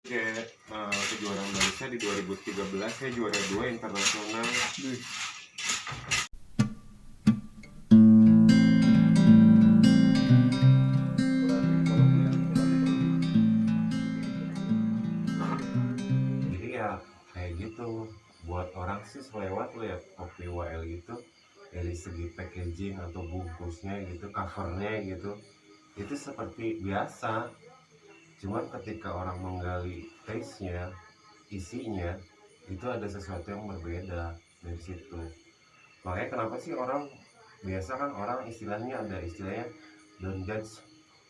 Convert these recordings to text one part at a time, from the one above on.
Kayak kejuaraan Malaysia di 2013 saya juara 2 internasional. Jadi ya kayak gitu, buat orang sih selewat lihat kopi WL itu dari segi packaging atau bungkusnya gitu, covernya gitu, itu seperti biasa. Cuman ketika orang menggali taste-nya, isinya, itu ada sesuatu yang berbeda dari situ. Makanya kenapa sih orang biasa kan orang istilahnya ada istilahnya don't judge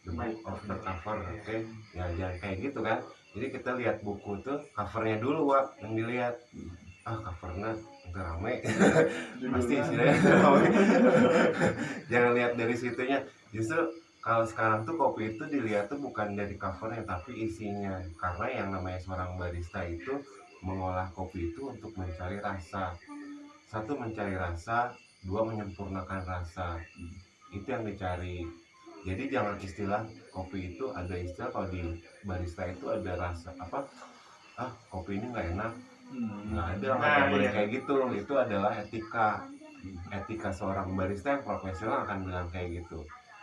the book of the cover, oke? Ya jangan kayak gitu kan. Jadi kita lihat buku tuh covernya dulu, Wak, yang dilihat. Covernya udah rame. Pasti istilahnya rame. Jangan lihat dari situnya. Justru kalau sekarang tuh kopi itu dilihat tuh bukan dari covernya tapi isinya. Karena yang namanya seorang barista itu mengolah kopi itu untuk mencari rasa. Satu, mencari rasa, dua, menyempurnakan rasa. Itu yang dicari. Jadi jangan istilah kopi itu, ada istilah kalau di barista itu ada rasa apa, kopi ini nggak enak, nggak ada, nggak boleh kayak gitu. Itu adalah etika seorang barista yang profesional akan bilang kayak gitu.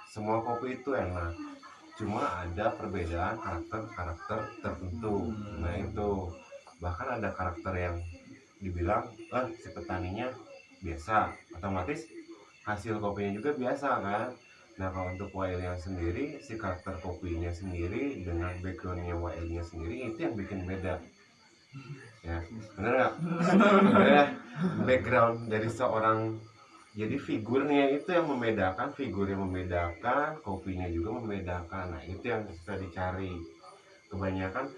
Semua kopi itu enak, cuma ada perbedaan karakter tertentu. Nah itu bahkan ada karakter yang dibilang si petaninya biasa, otomatis hasil kopinya juga biasa kan. Nah kalau untuk WL-nya sendiri, si karakter kopinya sendiri dengan backgroundnya WL-nya sendiri, itu yang bikin beda. Ya bener nggak? Ya, background dari seorang, jadi figurnya itu yang membedakan, figurnya membedakan, kopinya juga membedakan. Nah itu yang bisa dicari. Kebanyakan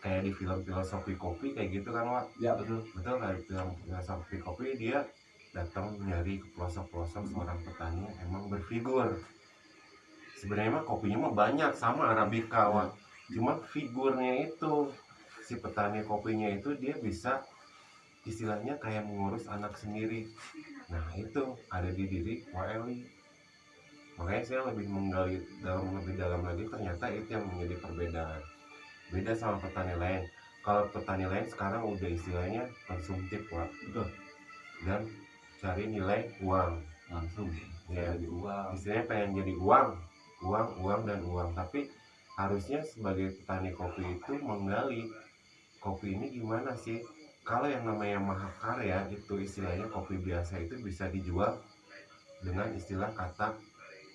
kayak di film filosofi kopi kayak gitu kan, Wak? Ya betul. Betul, kayak film filosofi kopi dia datang nyari ke pelosok-pelosok seorang petani yang emang berfigur. Sebenarnya mah kopinya mah banyak sama Arabica, Wak. Cuma figurnya itu, si petani kopinya itu dia bisa istilahnya kayak mengurus anak sendiri. Nah itu ada di diri WLI. Makanya saya lebih menggali lebih dalam lagi, ternyata itu yang menjadi perbedaan. Beda sama petani lain. Kalau petani lain sekarang udah istilahnya konsumtif, Wak. Betul. Dan cari nilai uang Langsung ya, jadi uang. istilahnya pengen jadi uang dan uang. Tapi harusnya sebagai petani kopi itu menggali kopi ini gimana sih. Kalau yang namanya mahakarya itu istilahnya kopi biasa itu bisa dijual dengan istilah kata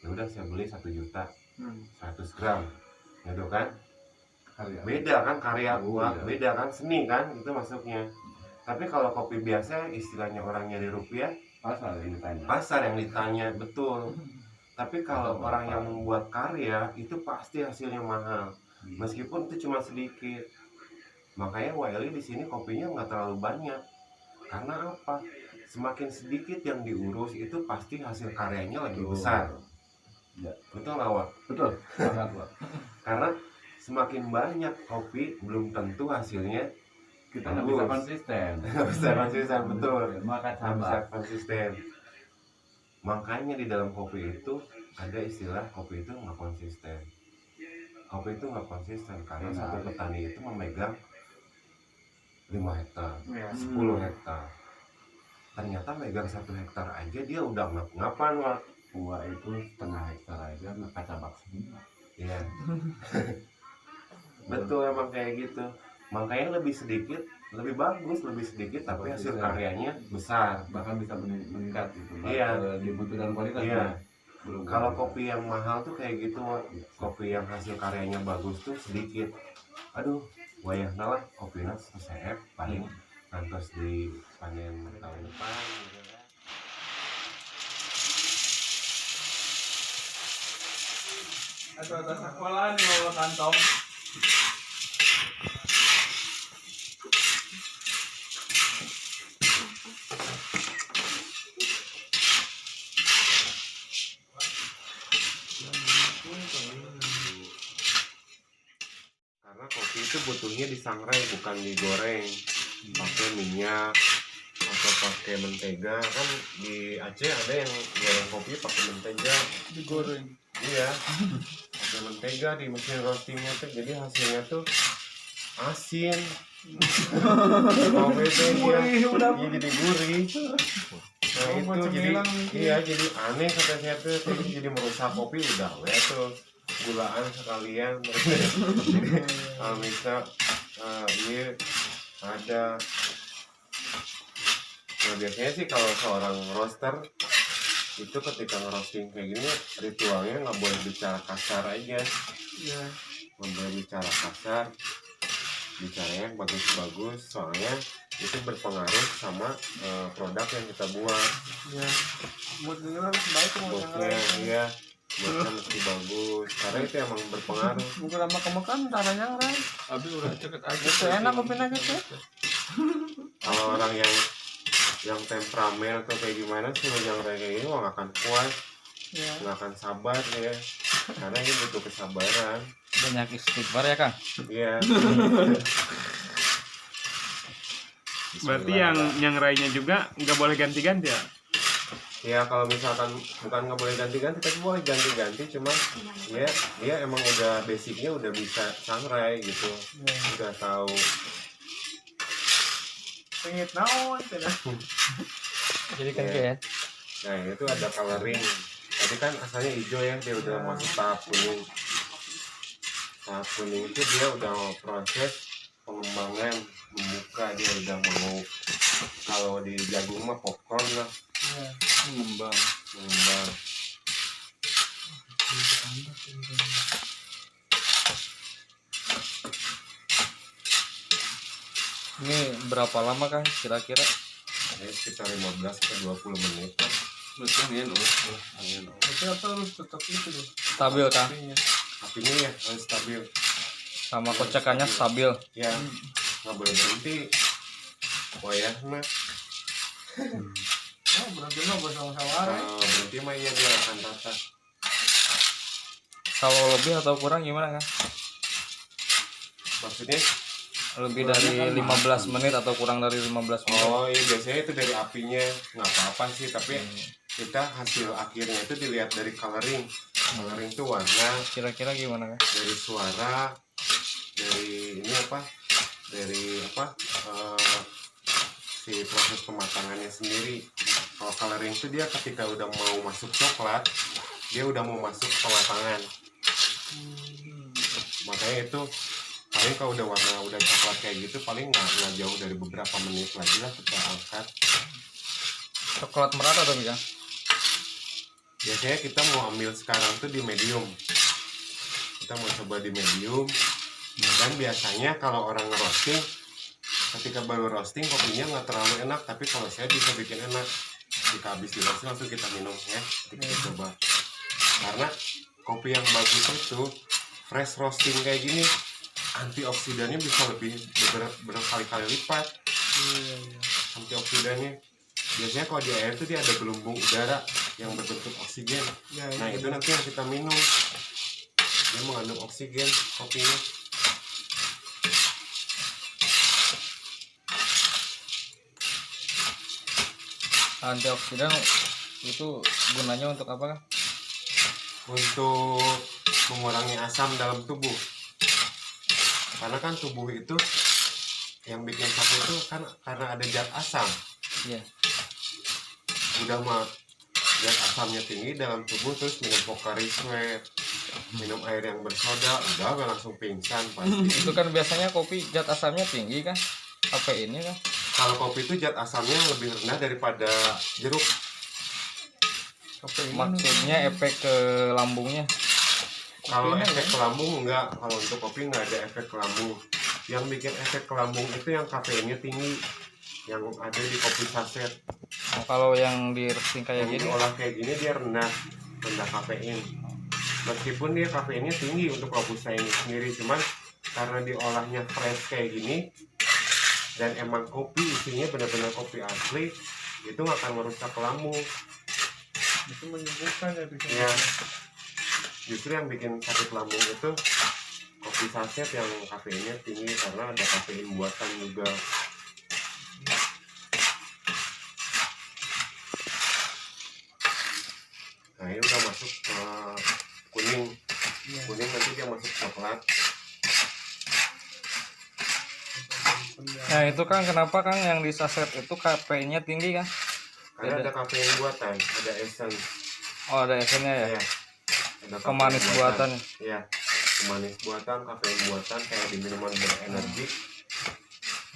ya udah saya beli 1 juta 100 gram gitu kan. Beda kan karya uang, beda kan seni kan, itu masuknya. Tapi kalau kopi biasa istilahnya orang nyari rupiah, pasar yang ditanya, betul. Tapi kalau orang yang membuat karya itu pasti hasilnya mahal, meskipun itu cuma sedikit. Makanya WLI di sini kopinya nggak terlalu banyak. Karena apa? Semakin sedikit yang diurus itu pasti hasil karyanya lebih besar. Ya. Betul nggak, Wak? Betul. Sangat, Wak. Karena semakin banyak kopi belum tentu hasilnya Kita nggak bisa konsisten. bisa konsisten, betul. Maka Bisa konsisten. Makanya di dalam kopi itu ada istilah kopi itu nggak konsisten. Kopi itu nggak konsisten karena satu petani itu memegang 5 hektar, 10 hektar. Ternyata megang 1 hektar aja dia udah ngap-ngapan, Wak. Gua itu setengah hektar aja ngekacabak semua. Iya. Betul, emang kayak gitu. Makanya lebih sedikit lebih bagus, lebih sedikit tapi hasil karyanya besar, bahkan bisa meningkat gitu. Iya. Di mutu dan kualitas. Iya. Kalau kopi yang mahal tuh kayak gitu, Wak. Kopi yang hasil karyanya bagus tuh sedikit. Aduh, wayahna lah kopinya selesai paling nantos di panen tahun depan gitu kan. Atau sekolah nih bawa kantong. Karena kopi itu butuhnya disangrai bukan digoreng pakai minyak atau pakai mentega. Kan di Aceh ada yang goreng kopi pakai mentega, Digoreng. iya, pakai mentega di mesin roastingnya tuh, jadi hasilnya tuh asin. Kopi itu Gurih udah. iya jadi gurih. Nah Oh, itu macam jadi hilang. iya jadi aneh kata saya tuh jadi merusak kopi udah we tuh gulaan sekalian. Jadi kalau misal iya ada. Nah biasanya sih kalau seorang roaster itu ketika ngerosting kayak gini ritualnya nggak boleh bicara kasar aja, Iya. nggak boleh bicara kasar, bicaranya yang bagus-bagus soalnya itu berpengaruh sama produk yang kita buat. Iya. Moodnya harus baik mau yang Moodnya lain. iya moodnya mesti bagus karena itu emang berpengaruh. Bukan sama kemakan caranya orang. Tapi udah ceket aja. Itu enak kopinya gitu. Kalau orang yang temperamen atau kayak gimana sih yang kayak gini mah nggak akan kuat, Iya. nggak akan sabar ya karena ini butuh kesabaran. Banyak istighfar ya Kang. Iya. Berarti yang rainya juga nggak boleh ganti-ganti ya? Ya kalau misalkan bukan nggak boleh ganti-ganti tapi boleh ganti-ganti cuma ya dia emang udah basicnya udah bisa sangrai gitu, udah tahu. Pengit naon cenah. Jadi kan Iya. ya. Nah itu ada coloring. Tadi kan asalnya hijau ya, dia udah masuk tahap kuning. Tahap kuning itu dia udah proses pengembangan, membuka, dia udah mau kalau di jagung mah popcorn lah, Iya. Mengembang. mengembang. Ini berapa lama Kang kira-kira? Ini sekitar 15 ke 20 menit lah. Betul angin angin. Tapi apa harus tetap itu deh. Stabil Kang. Kopinya. Apinya ya harus stabil. Sama kocekannya stabil. Ya nggak boleh berhenti. Wayah mah Oh, berarti mah bersama-sama. kalau berhenti mah iya dia akan rata. Kalau lebih atau kurang gimana Kang? Maksudnya Lebih dari 15 menit atau kurang dari 15 menit? oh iya biasanya itu dari apinya nggak apa-apa sih tapi kita hasil akhirnya itu dilihat dari coloring. Coloring itu warna, Kira-kira gimana Kang? dari suara, dari ini apa, dari apa si proses pematangannya sendiri. Kalau coloring itu dia ketika udah mau masuk coklat dia udah mau masuk pematangan, makanya itu paling kalau udah warna udah coklat kayak gitu paling nggak jauh dari beberapa menit lagi lah kita angkat. Coklat merata tapi Kang? Biasanya kita mau ambil sekarang tuh di medium, kita mau coba di medium. Dan biasanya kalau orang roasting ketika baru roasting kopinya nggak terlalu enak, tapi kalau saya bisa bikin enak jika habis di roasting langsung kita minum ya, kita coba. Karena kopi yang bagus itu fresh roasting kayak gini antioksidannya bisa lebih berkali-kali lipat. Antioksidannya biasanya kalau di air itu dia ada gelembung udara yang berbentuk oksigen. Nah itu nanti yang kita minum dia mengandung oksigen kopinya. Antioksidan itu gunanya untuk apa Kang? Untuk mengurangi asam dalam tubuh. Karena kan tubuh itu yang bikin sakit itu kan karena ada zat asam. Iya. Udah mah zat asamnya tinggi dalam tubuh terus minum Pocari Sweat, minum air yang bersoda, udah gak langsung pingsan pasti. Itu kan biasanya kopi zat asamnya tinggi kan? Apa ini kan? Kalau kopi itu zat asamnya lebih rendah daripada jeruk. Maksudnya efek ke lambungnya. Kalau efek ke lambung enggak, kalau untuk kopi enggak ada efek ke lambung. Yang bikin efek ke lambung itu yang kafeinnya tinggi, yang ada di kopi saset. Oh, kalau yang di roasting kayak Yang gini, diolah kayak gini dia rendah kafein. Meskipun dia kafeinnya tinggi untuk robusta ini sendiri, cuman karena diolahnya fresh kayak gini dan emang kopi isinya benar-benar kopi asli, itu nggak akan merusak ke lambung. Itu menyembuhkan ya bisa. Ya, justru yang bikin sakit lambung itu kopi saset yang kafeinnya tinggi karena ada kafein buatan juga. Nah ini udah masuk ke kuning. Kuning nanti dia masuk coklat. Nah itu Kang, kenapa Kang yang di saset itu kafeinnya tinggi Kang? Karena ada kafein buatan, ada essence. Oh ada essennya ya? Ya, ada kafein Pemanis buatan. Ya, pemanis buatan, kafein buatan kayak di minuman berenergi.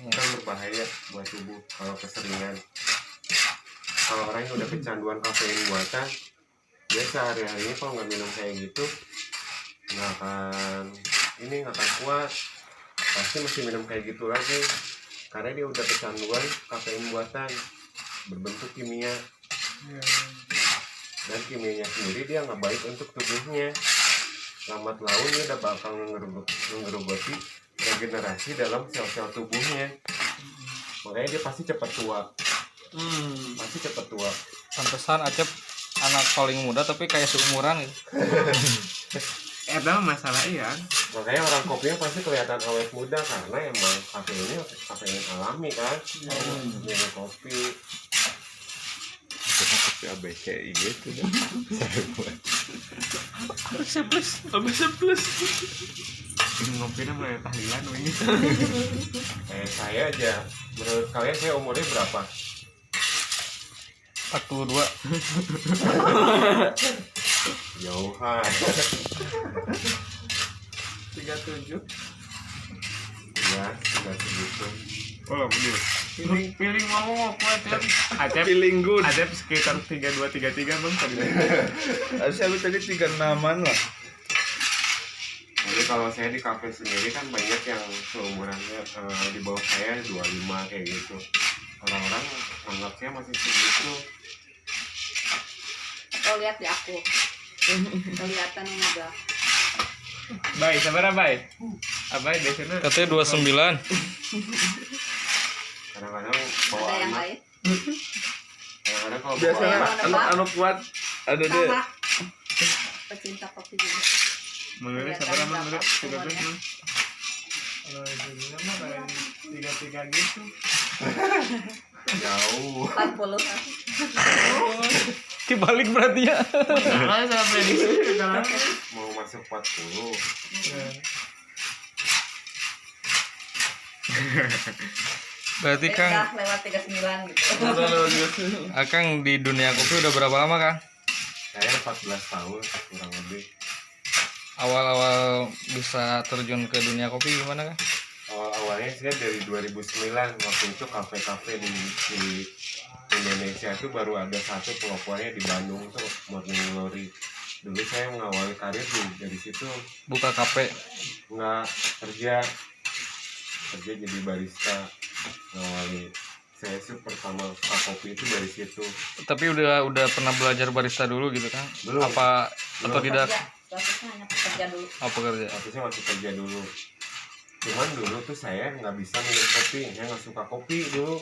Kan berbahaya buat tubuh kalau keseringan. Kalau orang yang udah kecanduan kafein buatan, dia sehari-harinya kalau nggak minum kayak gitu nggak akan kuat, pasti mesti minum kayak gitu lagi karena dia udah kecanduan kafein buatan berbentuk kimia, dan kimianya sendiri dia nggak baik untuk tubuhnya. Lambat laun dia udah bakal ngeroboti regenerasi dalam sel-sel tubuhnya, makanya dia pasti cepat tua. Pantesan Acep anak paling muda tapi kayak seumuran gitu. Eta masalah iya. Makanya orang kopinya pasti kelihatan awet muda karena emang kafeinnya kafein alami kan. Jadi kopi Kita kopi ABC gitu kan. Plus. Ngopinya mulai tahlilan ini. kayak saya aja. Menurut kalian saya umurnya berapa? 42. Jauhan. 37. Ya, sudah segitu. Oh, bener. Feeling mau kuat ya. Acep Feeling good. Acep sekitar 32-33 Bang tadi. Harusnya lu tadi 36-an lah. Jadi kalau saya di kafe sendiri kan banyak yang seumurannya di bawah saya 25 kayak gitu. Orang-orang anggap saya masih segitu. Kau lihat di aku. Kelihatan yang ada. Baik, sabar Abai. Abai biasanya Katanya 29. Kadang-kadang bawa Ada yang anak. lain. Kadang-kadang kalau bawa Biasanya anak. anu kuat ada deh. Sama. Pecinta kopi juga. menurut sabar Bang, menurut 13 Bang. Kalau jadinya mah kayak 33 gitu. Jauh. 40. Dibalik berarti ya. Nah, saya prediksi kalau Mau masuk 40. Berarti Kang, Udah lewat 39 gitu. Akang di dunia kopi udah berapa lama Kang? Saya 14 tahun kurang lebih. Awal-awal bisa terjun ke dunia kopi gimana Kang? Awalnya saya dari 2009, waktu itu kafe-kafe di Indonesia itu baru ada satu pelopornya di Bandung tuh, Morning Glory. Dulu saya mengawali karir dari situ, Buka kafe. nggak kerja jadi barista. Ngawali saya sih pertama suka kopi itu dari situ. Tapi udah pernah belajar barista dulu gitu Kang? Belum. Apa atau Belum. tidak? Statusnya hanya pekerja dulu. Apa kerja? Waktu saya masih kerja dulu. Cuman dulu tuh saya nggak bisa minum kopi, saya nggak suka kopi dulu.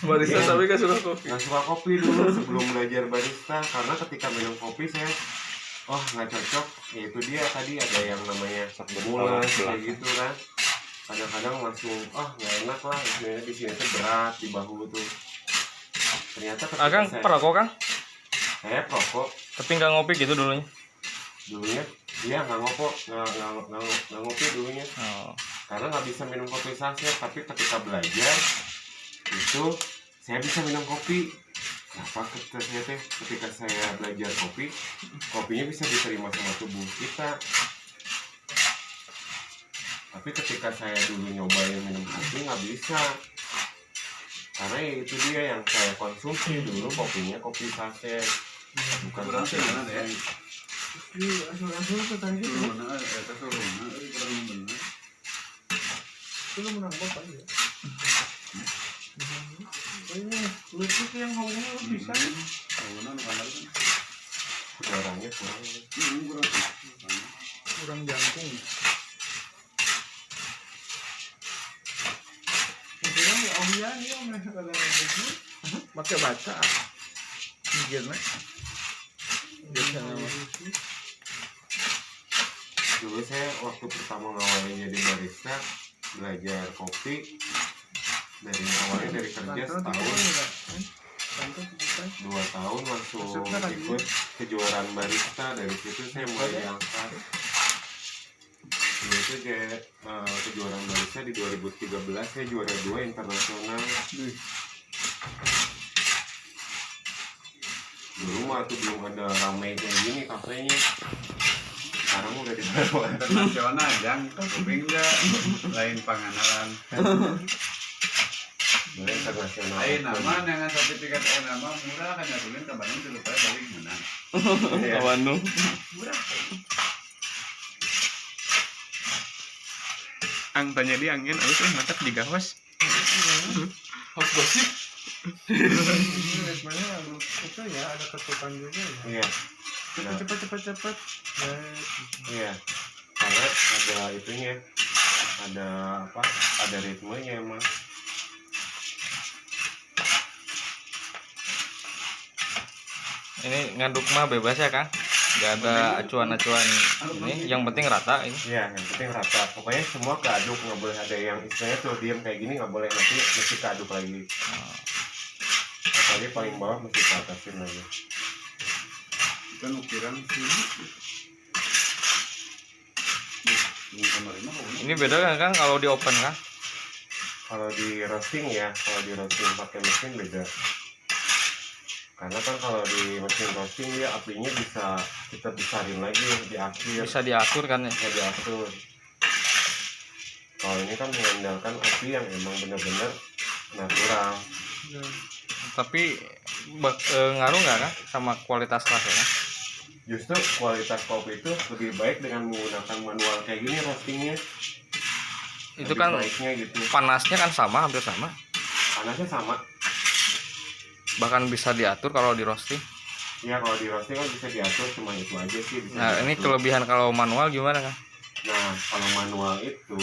Barista Iya. tapi gak suka kopi. Nggak suka kopi dulu sebelum belajar barista, karena ketika minum kopi saya nggak cocok. Ya itu dia tadi ada yang namanya mules kayak gitu kan. Kadang-kadang langsung nggak enak lah, sebenarnya di sini tuh berat di bahu tuh. Ternyata ketika Akang perokok Kang? saya perokok Tapi nggak ngopi gitu dulunya? dulunya, dia nggak ngopi dulunya, Oh. karena nggak bisa minum kopi saset. Tapi ketika belajar itu saya bisa minum kopi. Kenapa ketika saya belajar kopi, kopinya bisa diterima sama tubuh kita. Tapi ketika saya dulu nyobain minum kopi nggak bisa, karena itu dia yang saya konsumsi dulu, kopinya kopi saset, bukan kopi saset. Orangnya Kurang jangkung. Pakai baca. Mikirnya. Biasanya mah. dulu saya waktu pertama ngawalnya jadi barista, belajar kopi dari kerja setahun, 2 tahun langsung ikut kejuaraan barista. Dari situ saya mulai diangkat Dulu itu kejuaraan Malaysia di 2013 saya juara 2 internasional. Dulu mah tuh belum ada ramai kayak gini kafenya. Sekarang udah di mana-mana. Internasional jang kuping enggak lain panganan. Udah internasional. Nama dengan sertifikat nama murah kan nyatuin ke Bandung dulu balik menang. Iya. Bandung. Ang tanya dia angin, aku tuh matak di gawas. Harus gosip. Ini ritmenya itu ya ada ketukan juga ya. Iya. Cepet. Iya. Karena ada itunya. Ada apa? Ada ritmenya emang. Ini ngaduk mah bebas ya kan, nggak ada acuan-acuan ini, yang penting rata ini. Iya, yang penting rata. Pokoknya semua keaduk, nggak boleh ada yang istilahnya tuh diam kayak gini, nggak boleh, nanti mesti keaduk lagi. Apalagi paling bawah mesti ke atasin lagi. Kan ukiran sini. Ini beda kan kalau di open kan? Kalau di roasting ya, kalau di roasting pakai mesin beda. Karena kan kalau di mesin roasting dia apinya bisa kita besarin lagi di akhir. Bisa diatur kan ya? Bisa diatur. Kalau ini kan mengandalkan api yang emang benar-benar natural. Tapi ngaruh nggak kan sama kualitas rasanya? Justru kualitas kopi itu lebih baik dengan menggunakan manual kayak gini roastingnya. Itu Lebih kan baiknya gitu. panasnya kan sama, hampir sama. Panasnya sama. Bahkan bisa diatur kalau di roasting. Ya kalau di roasting kan bisa diatur, cuma itu aja sih. Bisa Nah ini diatur. kelebihan kalau manual gimana kan? Nah kalau manual itu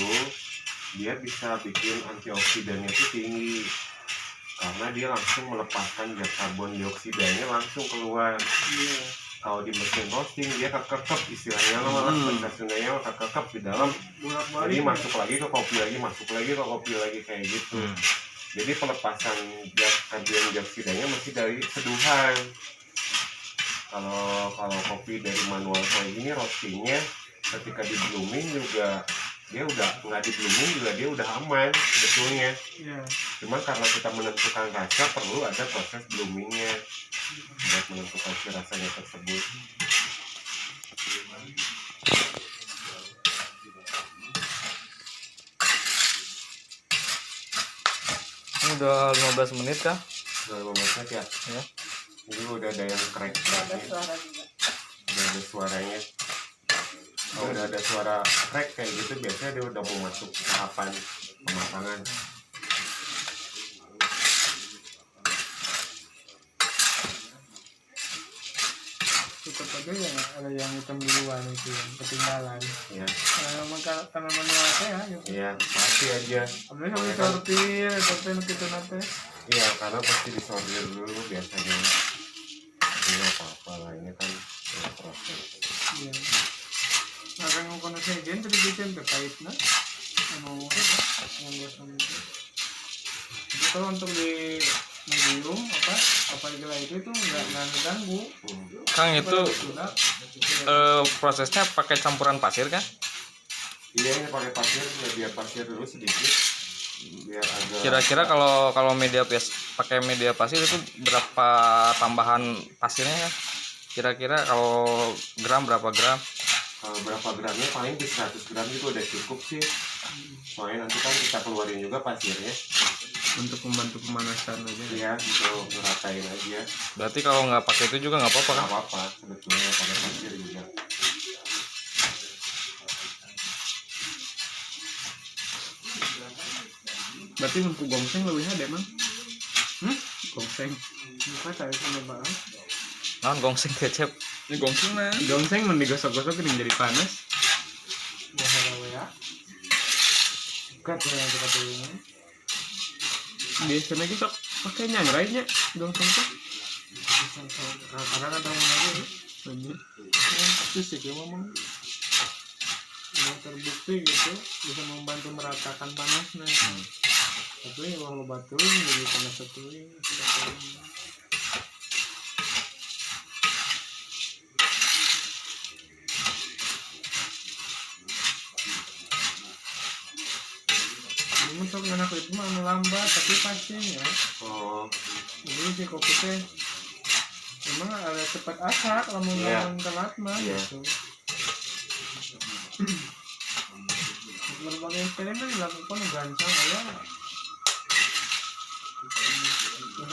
dia bisa bikin antioksidannya itu tinggi. Karena dia langsung melepaskan zat karbon dioksidanya langsung keluar. Kalau di mesin roasting dia kekekep istilahnya malah bahasa Sundanya kekekep di dalam. Jadi masuk lagi ke kopi lagi, masuk lagi ke kopi lagi kayak gitu. Jadi pelepasan zat karbon dioksidanya masih dari seduhan. Kalau kopi dari manual kayak gini roastingnya ketika di blooming juga dia udah nggak di blooming juga dia udah aman sebetulnya. Cuma karena kita menentukan rasa perlu ada proses bloomingnya buat menentukan si rasanya tersebut. Ini udah 15 menit kah? Udah 15 menit ya? Ya. Jadi udah ada yang crack Ada lagi. suara juga. Udah ada suaranya. Kalau udah ada suara crack kayak gitu biasanya dia udah mau masuk tahapan pematangan. Tetap aja ya ada yang hitam duluan itu yang ketinggalan. Ya, Karena manual ya gitu. iya pasti aja. Abis kami sortir, tapi kita nanti. Iya, karena pasti disortir dulu biasanya. Ini apa-apa lah, ini kan proses. Iya. Nah, kan ngomong saya jen tadi bikin terkait nah, anu yang gosong itu. Jadi kalau untuk di medium apa itu nggak ngeganggu. Kang itu Sudah. prosesnya pakai campuran pasir kan? Iya, ini pakai pasir, biar pasir dulu sedikit. Biar agak. Kira-kira kalau pakai media pasir itu berapa tambahan pasirnya kan? Kira-kira kalau gram berapa gram? Kalau berapa gramnya paling di 100 gram itu udah cukup sih. Soalnya nanti kan kita keluarin juga pasirnya. Untuk membantu pemanasan aja. Iya, untuk ngeratain aja. Berarti kalau nggak pakai itu juga nggak apa-apa kan? Nggak apa-apa sebetulnya pakai pasir juga. Berarti mampu gongseng lebih ada emang? Gongseng. Bukan saya sama bang. Non gongseng kecap. Ini gongseng nah. Gongseng mending digosok-gosok ini jadi panas. Bahasa ya. Kat ya kita pilih. Biasanya kita pakai nyangrainya gongseng tuh. Kadang ada yang lagi. Lagi. Pasti sih dia ngomong. Yang terbukti gitu bisa membantu meratakan panasnya. Tapi kalau batuin jadi panas satuin. masuk anak itu mah lambat tapi pasti ya. Oh, Jadi si kopi teh memang ada cepat asak lamun Iya. lamun telat mah Iya. gitu. Berbagai eksperimen dilakukan gancang ya.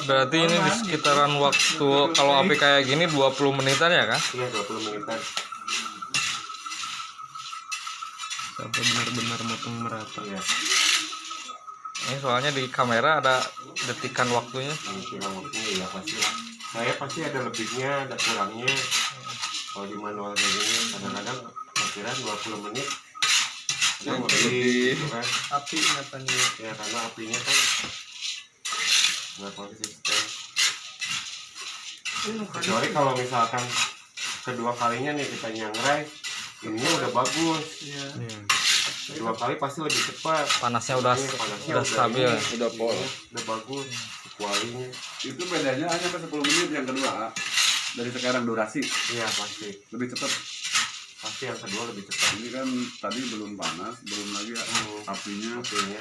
Berarti ini di sekitaran waktu kalau api kayak gini 20 menitan ya kan? iya 20 menitan. Sampai benar-benar matang merata. Iya. Ini soalnya di kamera ada detikan waktunya. Kira waktunya ya pasti lah. Saya pasti ada lebihnya, ada kurangnya. Kalau di manual kayak gini kadang-kadang kira 20 menit. Ada lebih, gitu kan? Api nyatanya. Ya karena apinya kan nggak konsisten. Kecuali kalau misalkan kedua kalinya nih kita nyangrai, ini udah bagus. Iya. Kedua kali pasti lebih cepat. Panasnya udah Iya, panasnya udah stabil. ini, Udah pol. udah bagus kualinya. Itu bedanya hanya sampai 10 menit yang kedua. Dari sekarang durasi Iya pasti lebih cepat. yang kedua lebih cepat. Ini kan tadi belum panas, belum lagi apinya Apinya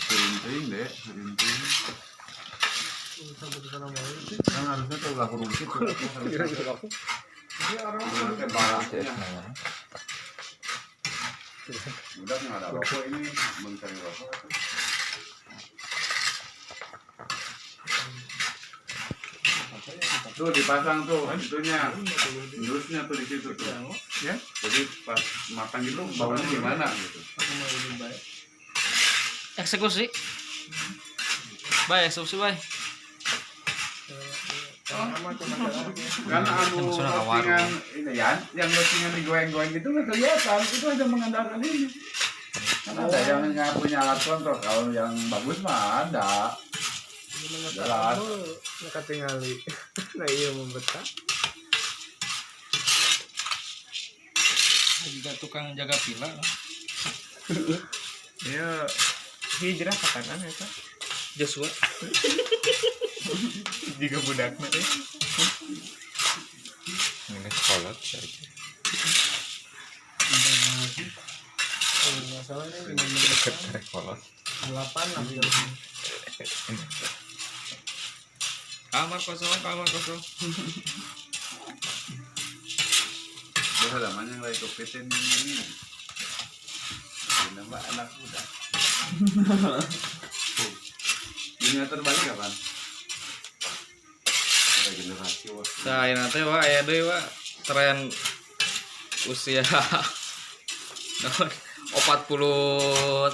serinting deh, serinting. Sampai di sana mau itu. Kan harusnya tuh udah huruf gitu. Dia orang Udah balasnya. Udah nggak ada rokok ini, mencari rokok. Tuh dipasang tuh itunya, indusnya tuh di situ tuh. Ya, jadi pas matang gitu baunya gimana gitu. aku mau lebih baik. Eksekusi. Baik, eksekusi baik. Sama cuma Kan anu Sudah ke warung. roastingan ini ya, yang roastingan digoreng-goreng gitu nggak kelihatan, itu hanya mengandalkan ini. Kan ada yang nggak punya alat kontrol, kalau yang bagus mah ada. Jelas. Nggak tinggali. Nah iya membetah. Juga tukang jaga pila. Ya hijrah katakan itu. Joshua. Jika budaknya Ini kolot. masalahnya dengan mendekat Kolot. 8 lah Kamar kosong. Udah namanya lagi kepitin ini. Nama anak muda. Dunia terbalik kapan? ada generasi wah. Nah, ini nanti wah aya deui wah tren usia 40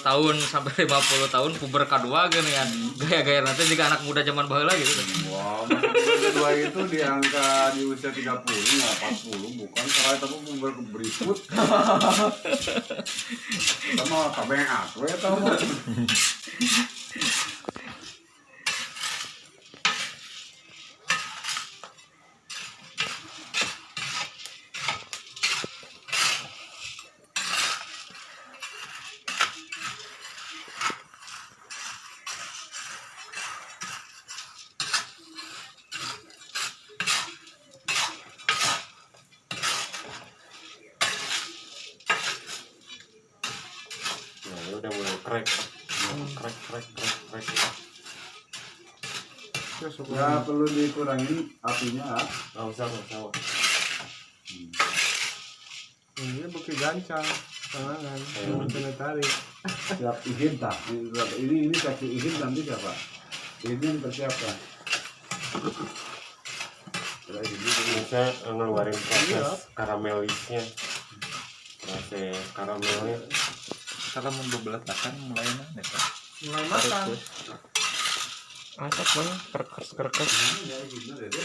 tahun sampai 50 tahun puber kadua gini kan. Gaya-gaya nanti jika anak muda zaman baheula gitu. Wah, masuk kedua itu di angka di usia 30 nggak 40 bukan soalnya tapi berikut. Sama kabeh aku ya tahu. Nah, ini udah mulai crack. Ya perlu dikurangin apinya. Nggak usah. ini bukti gancang tangan kena tarik Siap izin tak? Ini kasih izin nanti siapa? Izin persiapkan. Bisa ngeluarin proses karamelisnya, proses karamelnya. Kalau mau bebeletakan mulainya nih kan. mulai matang Asap mana? Kerkes.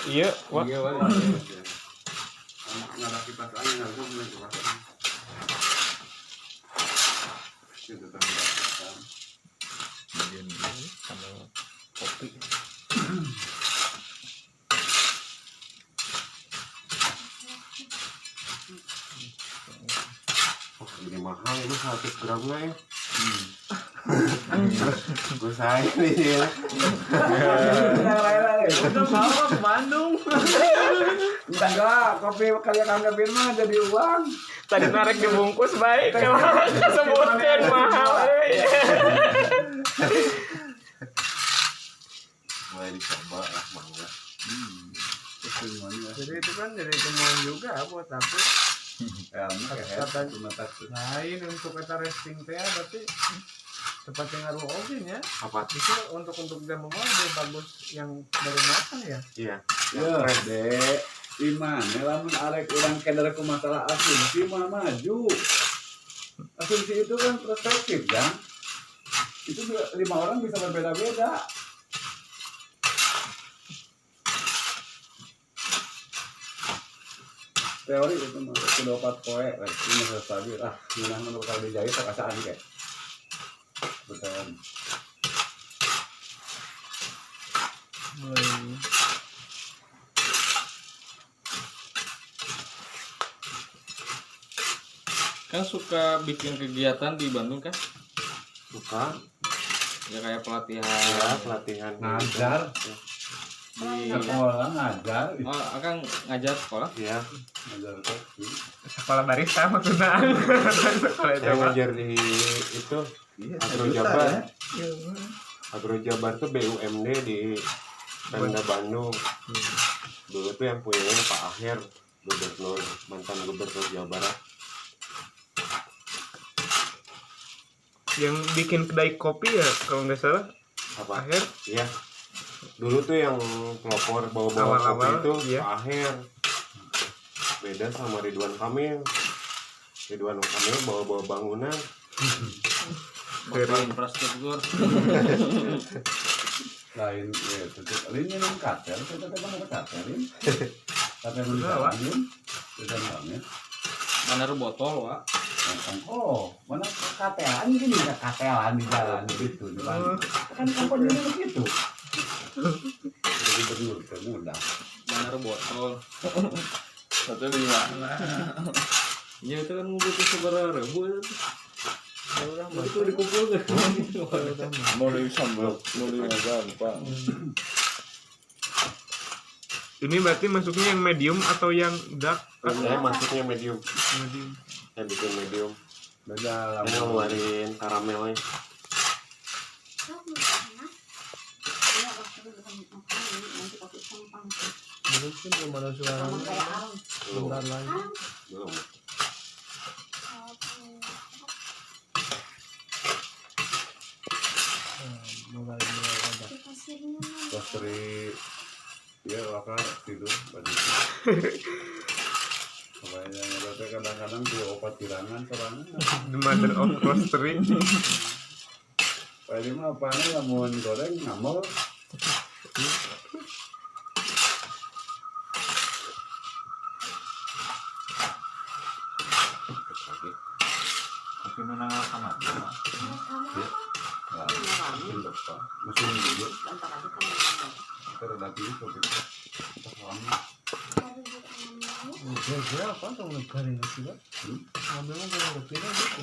Iya, wah. Nggak ada kipas angin harusnya mulai kipas angin. Itu tambah. Bagian ini sama kopi. Oh, ini mahal itu 100 gramnya ya. Gue sayang nih ya. udah bawa ke Bandung Enggak, kopi kalian anggapin mah jadi uang. tadi narik dibungkus baik sebutkan mahal Mulai dicoba lah mangga. Semuanya. Jadi itu kan jadi temuan juga buat aku. Ya, kata cuma takut. Lain untuk kita resting teh berarti seperti ngaruh oge nya. Apa? Itu untuk jamu mah lebih bagus yang baru makan ya. Iya. Ya, Dek. Imane lamun arek urang keder ku masalah asumsi mah maju. Asumsi itu kan perspektif kan. Itu 5 orang bisa berbeda-beda. Teori itu mah pendapat kowe ini harus stabil minah nu bakal dijahit tak asaan kayak. Betul. Mulai Kan suka bikin kegiatan di Bandung kan? Suka. Ya kayak pelatihan. Ya pelatihan. Ngajar Di sekolah ngajar Oh, akan ngajar sekolah? Iya. ngajar kopi. sekolah barista maksudnya. Sekolah Saya ngajar di itu Iya, Agrojabar. Iya. Agrojabar tuh BUMD di Pemda Bandung. Dulu tuh yang punyanya Pak Aher, gubernur, mantan gubernur Jawa Barat. Yang bikin kedai kopi ya kalau nggak salah Apa? akhir Iya. Dulu tuh yang pelopor bawa-bawa kopi Awal-awal, itu iya. Pak Aher. Beda sama Ridwan Kamil. Ridwan Kamil bawa-bawa bangunan. Bapak infrastruktur. Lain ya tetep lain yang kater kita kan ada katerin. Kater nu dijalanin kita namanya. Mana botol, Wak? Oh, mana katelan gini ya katelan di jalan gitu di Bandung. Kan kampanye begitu. Jadi gubernur teh mudah. Mana botol? Satu di mana? Ya itu kan butuh seberapa ribu itu. Ya udah, itu dikumpulkan. Mau dari sambal, mau dari gampang. ini berarti masuknya yang medium atau yang dark? Saya masuknya medium. Medium. Saya bikin medium. Beda Saya ngeluarin karamelnya. Terus kan belum ada suara. Belum. Bentar lagi. Belum. Mulai ada. Pastry ya wakar tidur baju. Kayaknya berarti kadang-kadang dia obat tirangan serangan. The mother of roastery. Kayak ini mah apanya lamun goreng ngamel. Tapi nuna sama. Nah, mesin depan, mesin dulu. Kita ada lagi itu gitu. Kita lama. Kira-kira apa tuh negara ini sih, Pak? Ngambilnya kalau kira gitu.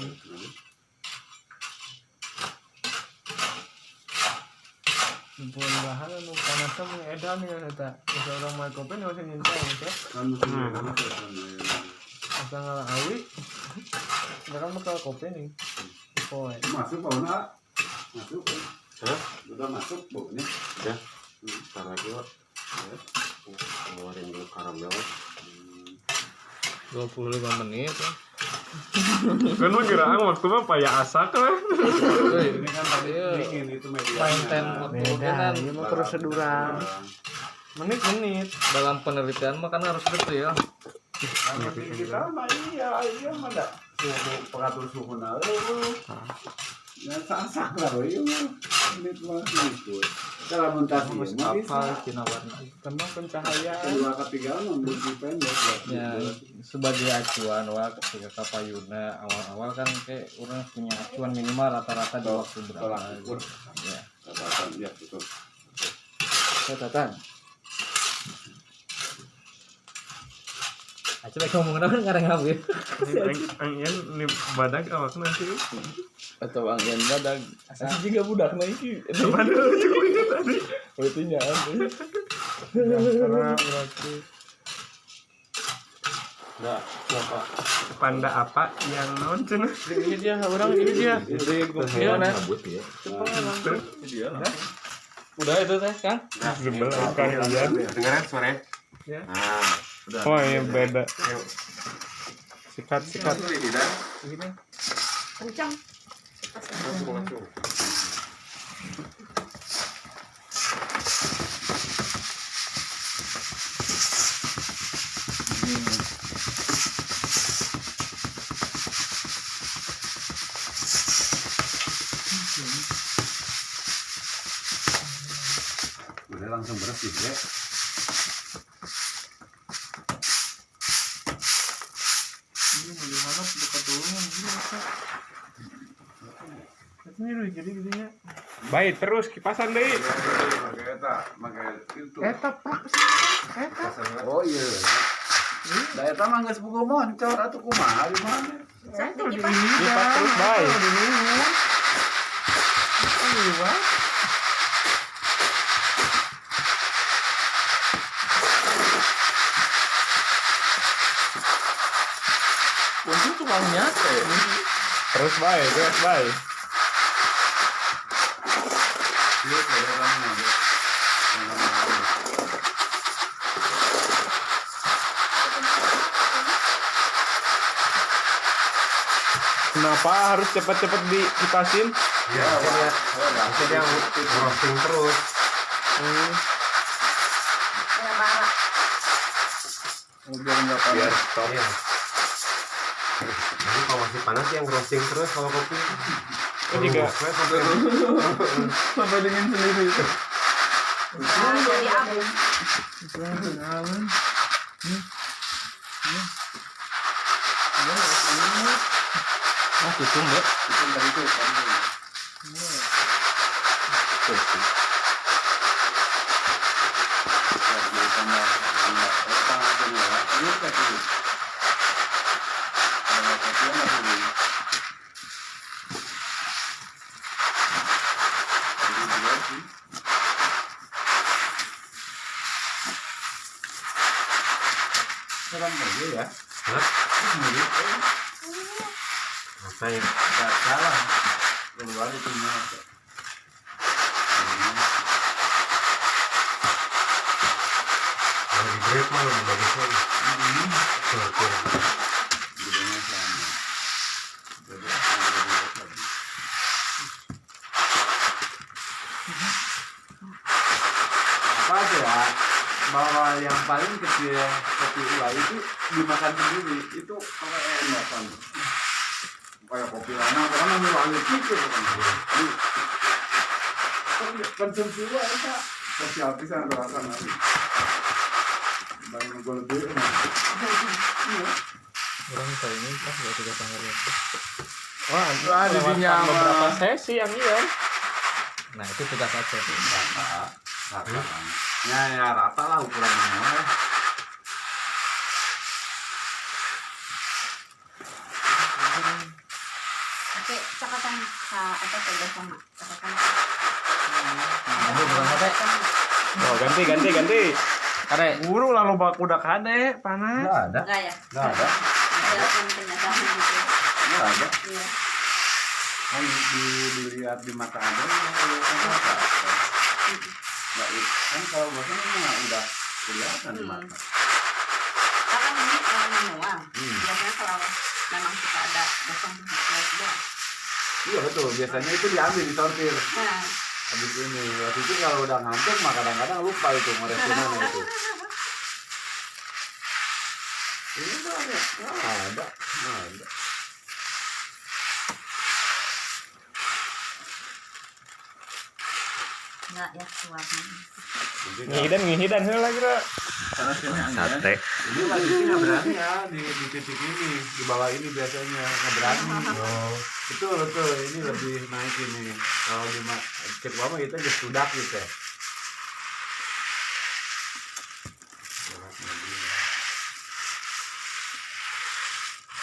Kumpul bahan anu panasnya mengedan ya eta. Bisa orang main kopi nggak usah nyinta ya. Kan mesin dulu kan. Asal ngalah awi. Sekarang bakal kopi nih. Poe. Masuk baunya. Masuk. Hah? Udah masuk baunya. Udah. Ntar lagi, Pak. Ya. Ngeluarin dulu karamel. 25 menit ya. Kan mah kira waktu mah paya asak lah. Ini kan tadi Iya. dingin itu media. Main waktu kan ini mah prosedural. Menit-menit. dalam penelitian mah kan harus detail. Kita mah iya mah dah. Suhu pengatur suhu na. Ya sasak lah iya mah. Ini mah gitu. Cara mentasi mah bisa. Apa Cina warna? Tembang pencahayaan. Kedua ketiga mah multi pendek Ya, sebagai acuan wah ketika kapayuna awal-awal kan kayak orang punya acuan minimal rata-rata di waktu berapa. Tolak ukur. Ya. Katakan ya betul. Catatan. Coba ngomong naon ngarang ngabir. Angin ini badak awak nanti. Atau angin badag? Asa juga budak na iki. Mana cukup itu tadi. Berarti nyaan. Karena berarti Enggak, apa? Panda apa yang non cenah? Ini dia, orang ini dia. Itu yang gue Gimana? cabut ya. Dia udah itu teh, Kang. Sebelah kalian. Dengeran suaranya? Ya. Nah, Udah. Oh iya beda. yuk. Sikat. Kencang. Langsung. Udah langsung bersih ya. Ini mau gimana buka dulu ini apa? Ini loh jadi gitunya. Baik terus kipasan deh. Pakai itu. Eta pak eta. Oh iya. Da eta mah geus buku moncor atuh kumaha di mana? Santai Ini kipas. kipas terus baik. Kunci tukang nyate. Terus baik. Iya, ada orangnya. Kenapa harus cepat-cepat dikipasin? Ya, jadi dia roasting terus. Ya bara. Biar enggak panas. Biar stop. Iya. Jadi kalau masih panas yang roasting terus kalau kopi. Ini juga. Sampai dingin sendiri. Nah, jadi abu. Ah, tutup enggak? Itu dari itu kan. Serang aja ya. Hah? Ini Ngapain? enggak salah. Keluar itu mah. Kalau di grade mah lebih bagus lagi. Tuh. Bedanya sama. Beda lagi. Apa aja ya? Bahwa yang paling kecil kopi ulah itu dimakan sendiri itu kayak enak kan. Kayak kopi lana karena melalui itu kan. Jadi konsumsi ulah itu sosial pisan rasakan lagi. Banyak lebih enak. Orang kayak ini pas enggak tiga tanggal. Wah, Wah, di lewat dunia beberapa mah. sesi yang iya. Nah, itu tugas aja. Rata. Ya rata lah ukurannya. Oke, cakatan sa apa saja sama. Cakatan. Aduh, berapa teh? Oh, ganti. Kare. Buru lalu bak udah kade panas. Enggak ada. Enggak ya? Enggak ada. Ada penyesalan gitu. Enggak ada. Iya. Kan dilihat di mata ada kelihatan mata. Enggak kan kalau bahasanya mah udah kelihatan di mata. Kan ini manual. Biasanya kalau memang suka ada gosong doang. Iya betul, biasanya itu diambil disortir. Nah, Habis ini, waktu itu kalau udah ngantuk mah kadang-kadang lupa itu ngoreksinan itu. Ini tuh ada, ada. enggak ya suapnya. Ngihidan heula kira. Karena sini angin. Sate. Ini lagi sini nggak berani ya di titik ini, di bawah ini biasanya nggak berani. Oh, Betul, ini lebih naik ini. Kalau di ketua mah kita just sudak gitu.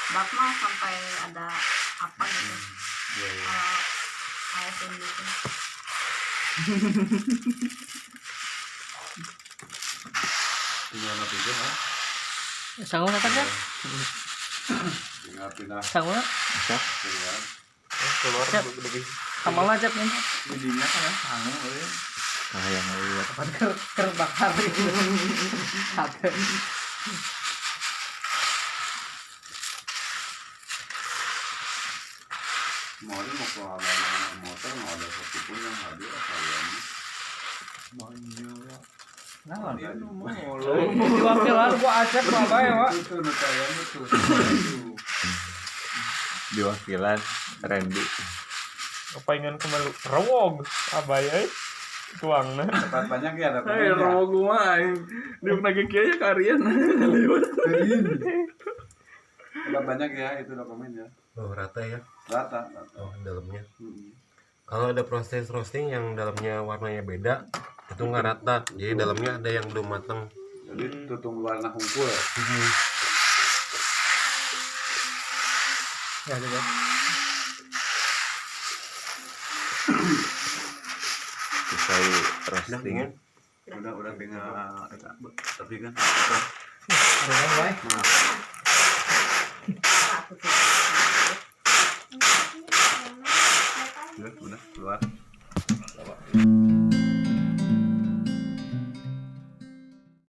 Bak mau sampai ada apa gitu. Iya, iya. Kalau ASN gitu. Tinggal matikan ya. Sanggup apa aja? Tinggal pindah Sanggup. keluar. Keluar Cep. lebih Sama lah Cep nih. Jadinya kan sanggup euy. sayang lihat. Kapan ker bakar gitu. Sate. Kemarin mau ke anak motor nggak ada satupun yang hadir kalian. Nah, dia ngomong Di wakilan gua acak apa ya, Pak? Itu kalian itu. diwakilan Randy. Apa ingin kembali rawog abaya tuangna. Tempat banyak ya ada Hei, pemainnya. roh gua dia nage kieu ya karian lewat. Tempat banyak ya itu dokumennya. Oh, rata ya. Rata. Oh, dalamnya. Hmm. Kalau ada proses roasting yang dalamnya warnanya beda, itu nggak rata. Jadi dalamnya ada yang belum matang. Jadi tutung warna hungkul. Ya, gitu. Selesai Udah roasting. dingin. Udah tinggal tapi kan Ada baik. udah keluar.